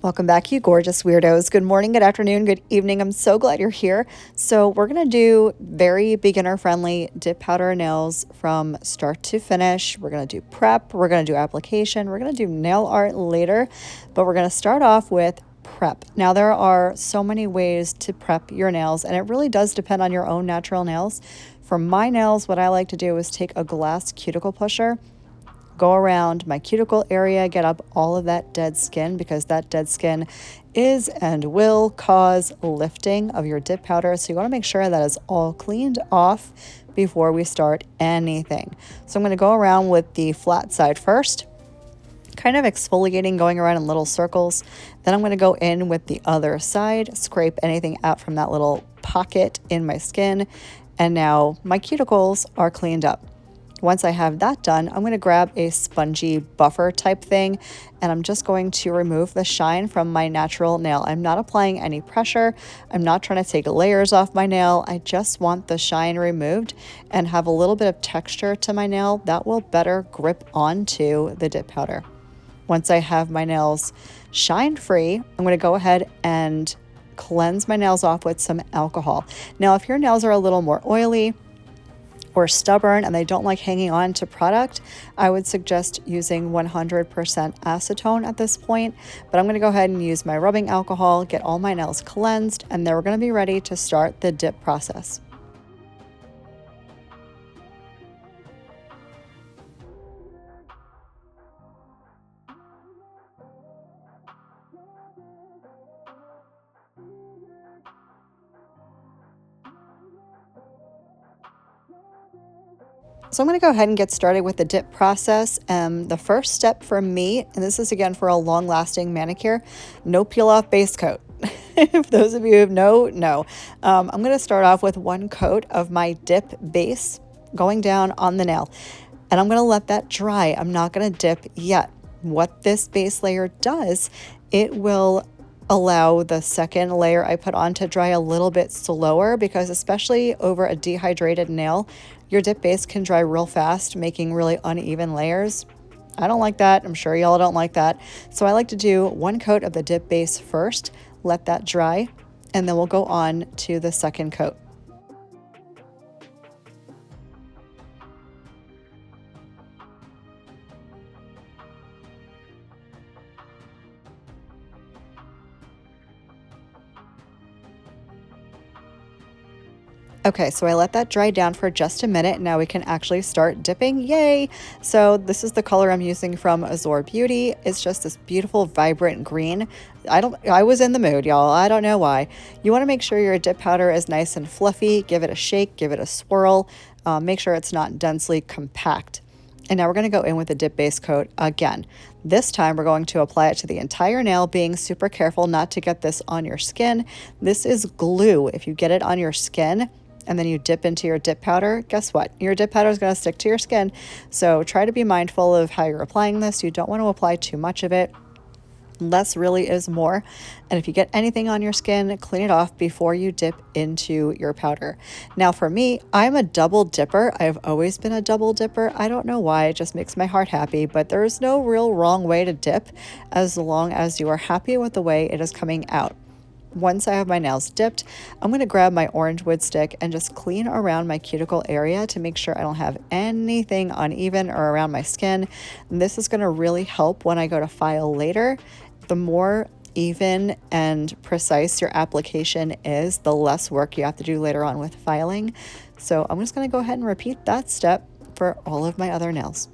Welcome back, you gorgeous weirdos. Good morning, good afternoon, good evening. I'm so glad you're here. So we're going to do very beginner-friendly dip powder nails from start to finish. We're going to do prep, we're going to do application, we're going to do nail art later, but we're going to start off with prep. Now, there are so many ways to prep your nails, and it really does depend on your own natural nails. For my nails, what I like to do is take a glass cuticle pusher, go around my cuticle area, get up all of that dead skin, because that dead skin is and will cause lifting of your dip powder. So you want to make sure that is all cleaned off before we start anything. So I'm going to go around with the flat side first, kind of exfoliating, going around in little circles. Then I'm going to go in with the other side, scrape anything out from that little pocket in my skin. And now my cuticles are cleaned up. Once I have that done, I'm going to grab a spongy buffer type thing, and I'm just going to remove the shine from my natural nail. I'm not applying any pressure. I'm not trying to take layers off my nail. I just want the shine removed and have a little bit of texture to my nail that will better grip onto the dip powder. Once I have my nails shine free, I'm going to go ahead and cleanse my nails off with some alcohol. Now, if your nails are a little more oily or stubborn and they don't like hanging on to product, I would suggest using 100% acetone at this point. But I'm going to go ahead and use my rubbing alcohol, get all my nails cleansed, and then we're going to be ready to start the dip process. So I'm going to go ahead and get started with the dip process. The first step for me, and this is again for a long-lasting manicure, no peel-off base coat. If those of you who know, I'm going to start off with one coat of my dip base going down on the nail, and I'm going to let that dry. I'm not going to dip yet. What this base layer does, it will allow the second layer I put on to dry a little bit slower, because especially over a dehydrated nail, your dip base can dry real fast, making really uneven layers. I don't like that. I'm sure y'all don't like that. So I like to do one coat of the dip base first, let that dry, and then we'll go on to the second coat. Okay, so I let that dry down for just a minute. Now we can actually start dipping. Yay! So this is the color I'm using from Azure Beauty. It's just this beautiful, vibrant green. I was in the mood, y'all. I don't know why. You want to make sure your dip powder is nice and fluffy. Give it a shake, give it a swirl. Make sure it's not densely compact. And now we're going to go in with the dip base coat again. This time we're going to apply it to the entire nail, being super careful not to get this on your skin. This is glue. If you get it on your skin and then you dip into your dip powder, guess what? Your dip powder is going to stick to your skin. So try to be mindful of how you're applying this. You don't want to apply too much of it. Less really is more. And if you get anything on your skin, clean it off before you dip into your powder. Now for me, I'm a double dipper. I've always been a double dipper. I don't know why, it just makes my heart happy, but there's no real wrong way to dip as long as you are happy with the way it is coming out. Once I have my nails dipped, I'm going to grab my orange wood stick and just clean around my cuticle area to make sure I don't have anything uneven or around my skin. And this is going to really help when I go to file later. The more even and precise your application is, the less work you have to do later on with filing. So I'm just going to go ahead and repeat that step for all of my other nails.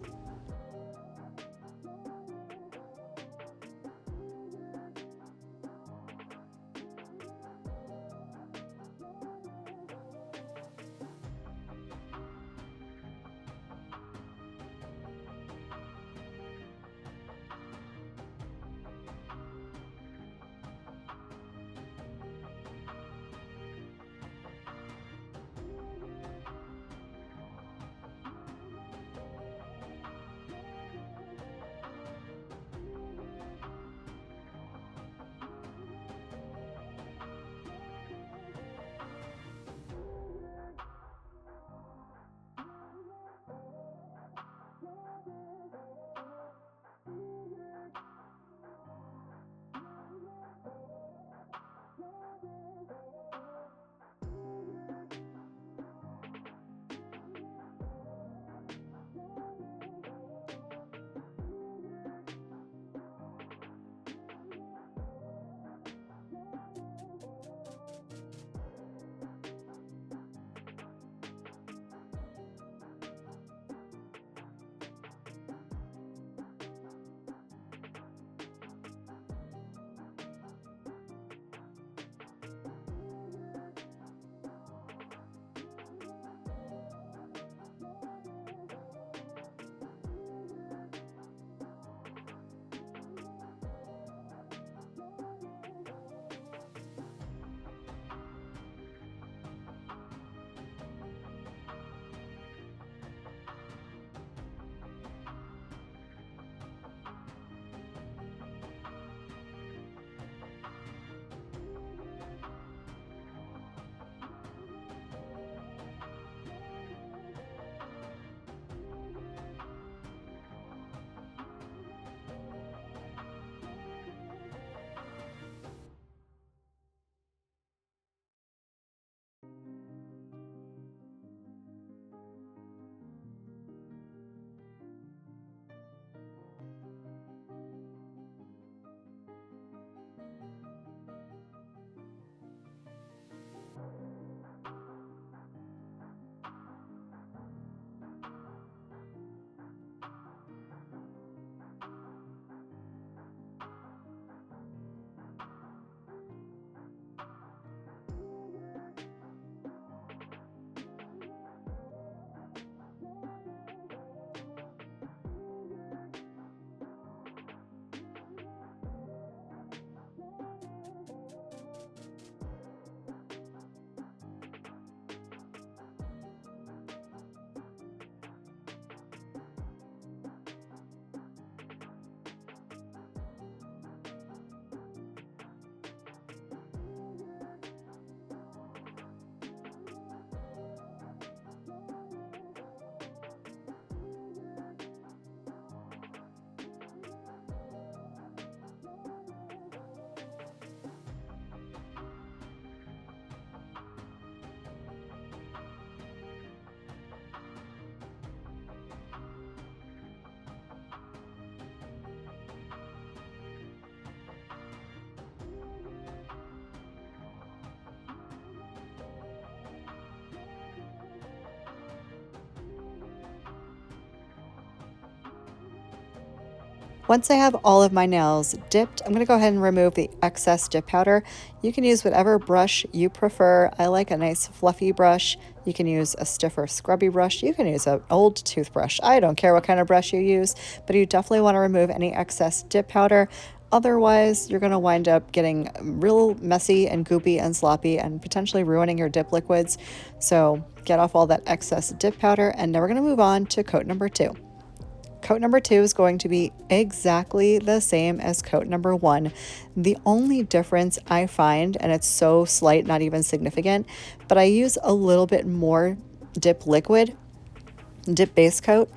Once I have all of my nails dipped, I'm going to go ahead and remove the excess dip powder. You can use whatever brush you prefer. I like a nice fluffy brush. You can use a stiffer scrubby brush. You can use an old toothbrush. I don't care what kind of brush you use, but you definitely want to remove any excess dip powder. Otherwise, you're going to wind up getting real messy and goopy and sloppy and potentially ruining your dip liquids. So get off all that excess dip powder, and now we're going to move on to coat number 2. Coat number 2 is going to be exactly the same as coat number 1. The only difference I find, and it's so slight, not even significant, but I use a little bit more dip liquid, dip base coat,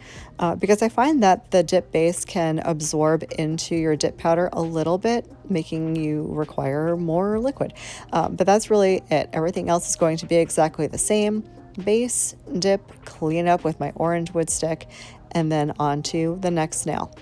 because I find that the dip base can absorb into your dip powder a little bit, making you require more liquid. But that's really it. Everything else is going to be exactly the same. Base, dip, clean up with my orange wood stick, and then on to the next nail.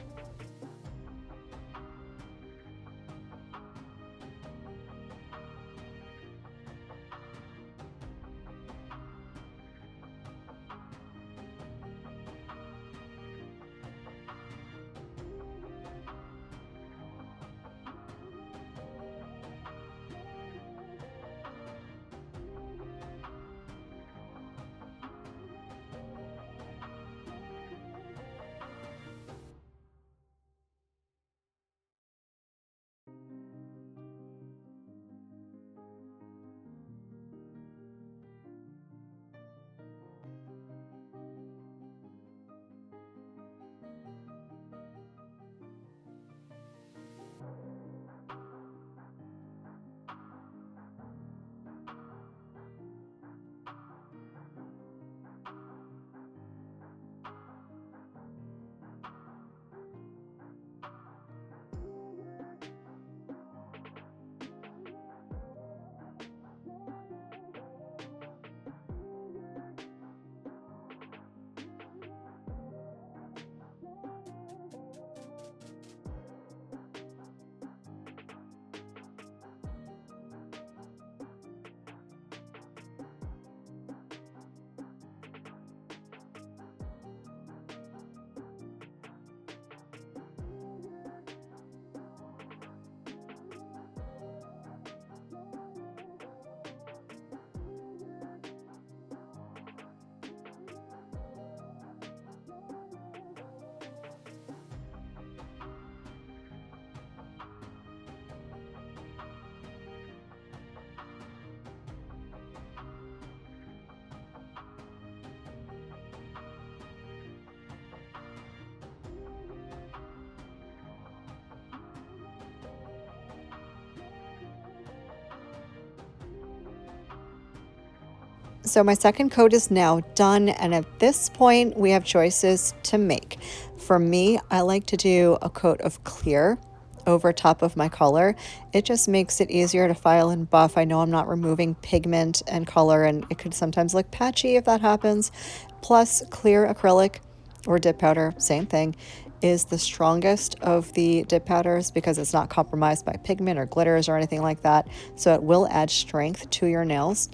So my second coat is now done, and at this point we have choices to make. For me, I like to do a coat of clear over top of my color. It just makes it easier to file and buff. I know I'm not removing pigment and color, and it could sometimes look patchy if that happens. Plus, clear acrylic or dip powder, same thing, is the strongest of the dip powders because it's not compromised by pigment or glitters or anything like that. So it will add strength to your nails.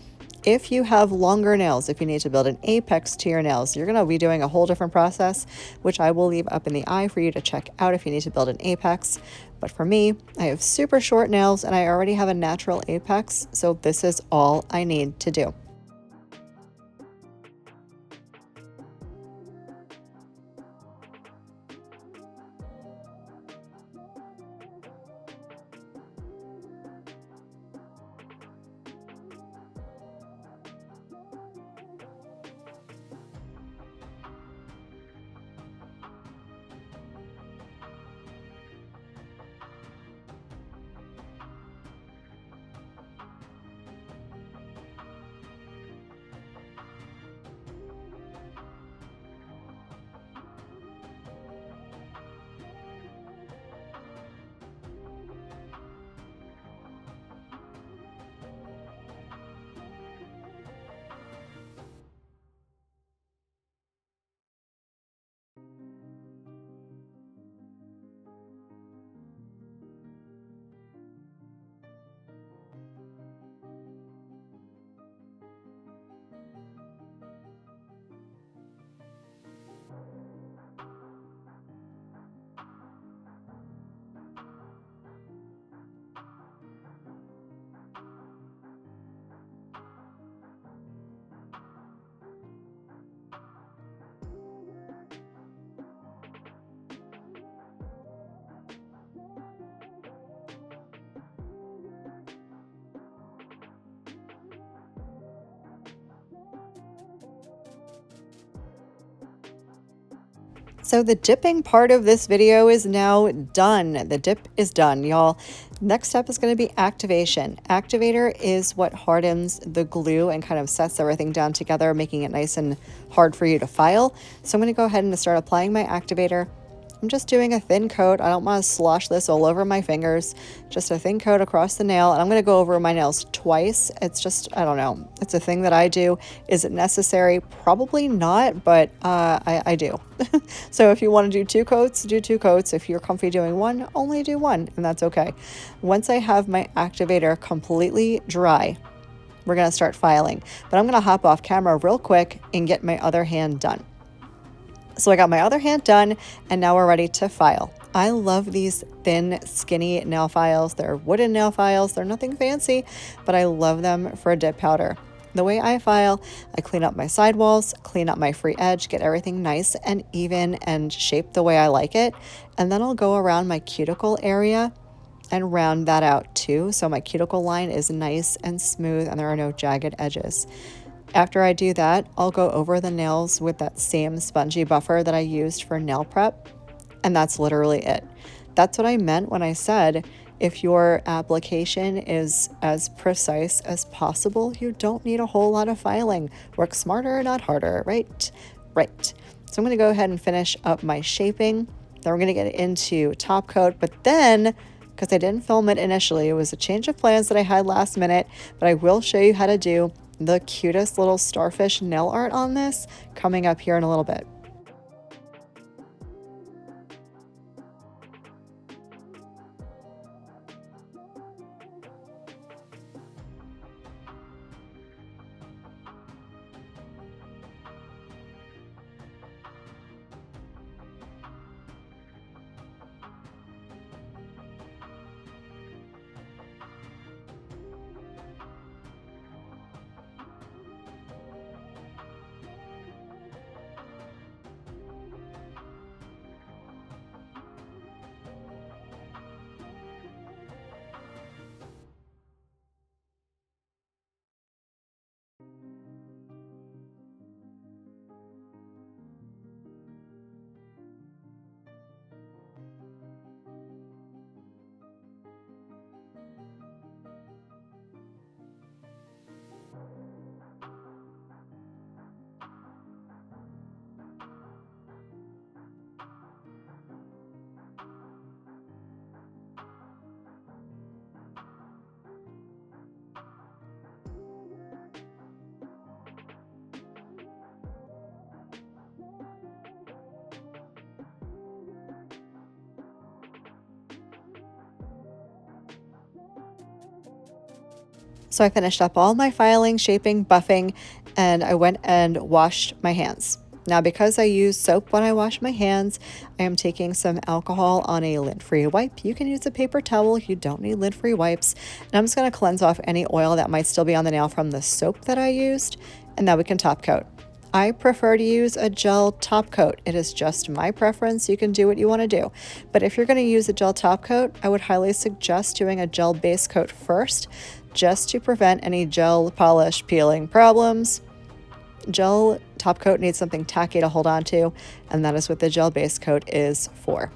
If you have longer nails, if you need to build an apex to your nails, you're going to be doing a whole different process, which I will leave up in the eye for you to check out if you need to build an apex. But for me, I have super short nails and I already have a natural apex, so this is all I need to do. So the dipping part of this video is now done. The dip is done, y'all. Next step is going to be activation. Activator is what hardens the glue and kind of sets everything down together, making it nice and hard for you to file. So I'm going to go ahead and start applying my activator. I'm just doing a thin coat. I don't want to slosh this all over my fingers. Just a thin coat across the nail. And I'm going to go over my nails twice. It's just, I don't know. It's a thing that I do. Is it necessary? Probably not, but I do. So if you want to do 2 coats, do 2 coats. If you're comfy doing one, only do one, and that's okay. Once I have my activator completely dry, we're going to start filing. But I'm going to hop off camera real quick and get my other hand done. So I got my other hand done, and now we're ready to file. I love these thin, skinny nail files. They're wooden nail files. They're nothing fancy, but I love them for a dip powder. The way I file, I clean up my sidewalls, clean up my free edge, get everything nice and even and shaped the way I like it. And then I'll go around my cuticle area and round that out too. So my cuticle line is nice and smooth and there are no jagged edges. After I do that, I'll go over the nails with that same spongy buffer that I used for nail prep, and that's literally it. That's what I meant when I said if your application is as precise as possible, you don't need a whole lot of filing. Work smarter, not harder, right? Right. So I'm going to go ahead and finish up my shaping. Then we're going to get into top coat, but then, because I didn't film it initially, it was a change of plans that I had last minute, but I will show you how to do the cutest little starfish nail art on this coming up here in a little bit. So I finished up all my filing, shaping, buffing, and I went and washed my hands. Now, because I use soap when I wash my hands, I am taking some alcohol on a lint-free wipe. You can use a paper towel. You don't need lint-free wipes. And I'm just going to cleanse off any oil that might still be on the nail from the soap that I used, and then we can top coat. I prefer to use a gel top coat. It is just my preference. You can do what you want to do. But if you're going to use a gel top coat, I would highly suggest doing a gel base coat first, just to prevent any gel polish peeling problems. Gel top coat needs something tacky to hold on to, and that is what the gel base coat is for.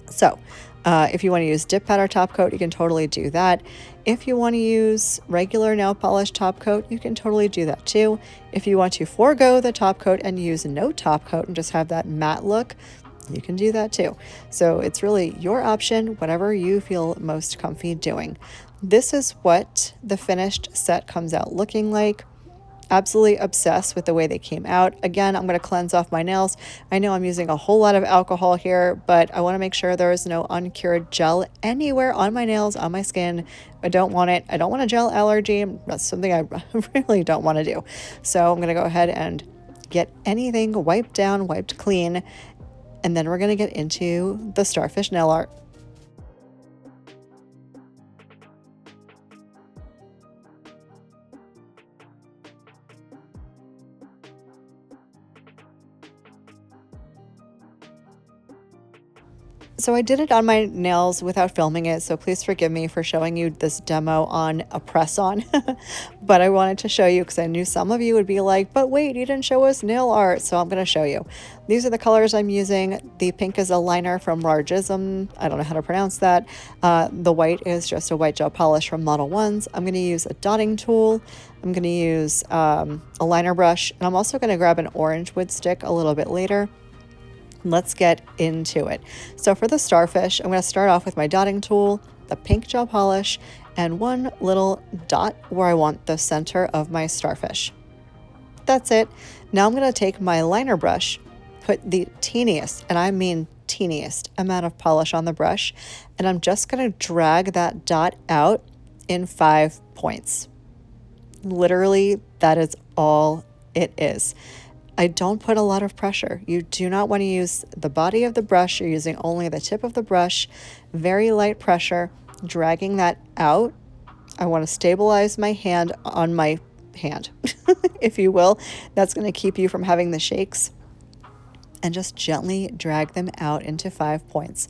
So if you want to use dip powder top coat, you can totally do that. If you want to use regular nail polish top coat, you can totally do that too. If you want to forego the top coat and use no top coat and just have that matte look, you can do that too. So it's really your option, whatever you feel most comfy doing. This is what the finished set comes out looking like. Absolutely obsessed with the way they came out. Again, I'm going to cleanse off my nails. I know I'm using a whole lot of alcohol here, but I want to make sure there is no uncured gel anywhere on my nails, on my skin. I don't want it. I don't want a gel allergy. That's something I really don't want to do. So I'm going to go ahead and get anything wiped down, wiped clean, and then we're going to get into the starfish nail art. So I did it on my nails without filming it, so please forgive me for showing you this demo on a press-on. But I wanted to show you because I knew some of you would be like, but wait, you didn't show us nail art, so I'm going to show you. These are the colors I'm using. The pink is a liner from Largism. I don't know how to pronounce that. The white is just a white gel polish from Model 1s. I'm going to use a dotting tool. I'm going to use a liner brush, and I'm also going to grab an orange wood stick a little bit later. Let's get into it. So for the starfish, I'm going to start off with my dotting tool, the pink gel polish, and one little dot where I want the center of my starfish. That's it. Now I'm going to take my liner brush, put the teeniest, and I mean teeniest amount of polish on the brush, and I'm just going to drag that dot out in 5 points. Literally, that is all it is. I don't put a lot of pressure. You do not want to use the body of the brush. You're using only the tip of the brush, very light pressure, dragging that out. I want to stabilize my hand on my hand, if you will. That's going to keep you from having the shakes. And just gently drag them out into 5 points.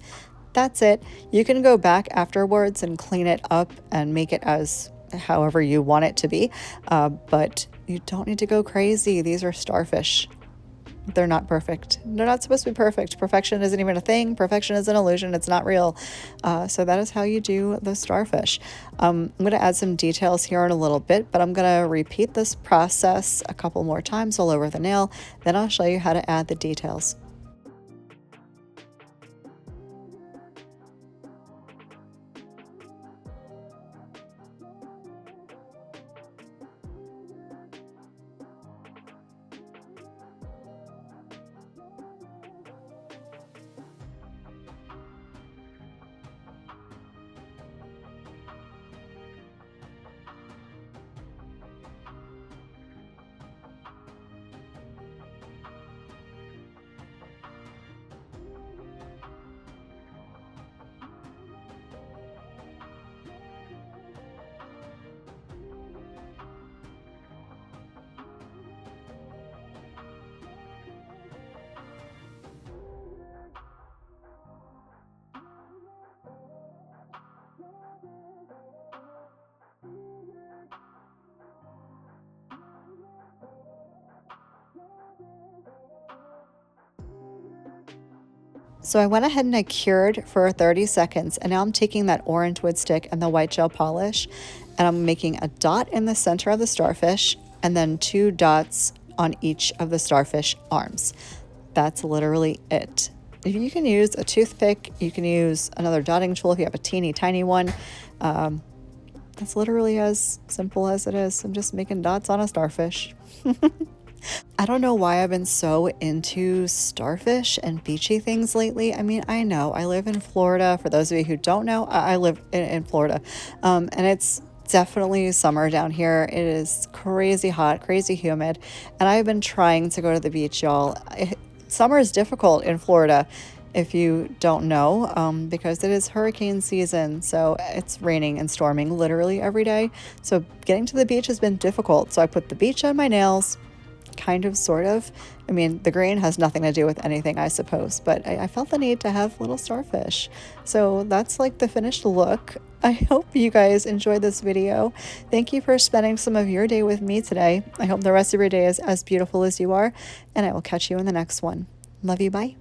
That's it. You can go back afterwards and clean it up and make it as however you want it to be, but you don't need to go crazy. These are starfish. They're not perfect. They're not supposed to be perfect. Perfection isn't even a thing. Perfection is an illusion. It's not real. So that is how you do the starfish. I'm going to add some details here in a little bit, but I'm going to repeat this process a couple more times all over the nail. Then I'll show you how to add the details. So I went ahead and I cured for 30 seconds, and now I'm taking that orange wood stick and the white gel polish, and I'm making a dot in the center of the starfish and then 2 dots on each of the starfish arms. That's literally it. If you can use a toothpick, you can use another dotting tool if you have a teeny tiny one. That's literally as simple as it is. I'm just making dots on a starfish. I don't know why I've been so into starfish and beachy things lately. I mean, I know I live in Florida. For those of you who don't know, I live in Florida, and it's definitely summer down here. It is crazy hot, crazy humid, and I've been trying to go to the beach, y'all. Summer is difficult in Florida, if you don't know, because it is hurricane season. So it's raining and storming literally every day. So getting to the beach has been difficult. So I put the beach on my nails, kind of, sort of. I mean, the green has nothing to do with anything, I suppose, but I felt the need to have little starfish. So that's like the finished look. I hope you guys enjoyed this video. Thank you for spending some of your day with me today. I hope the rest of your day is as beautiful as you are, and I will catch you in the next one. Love you, bye.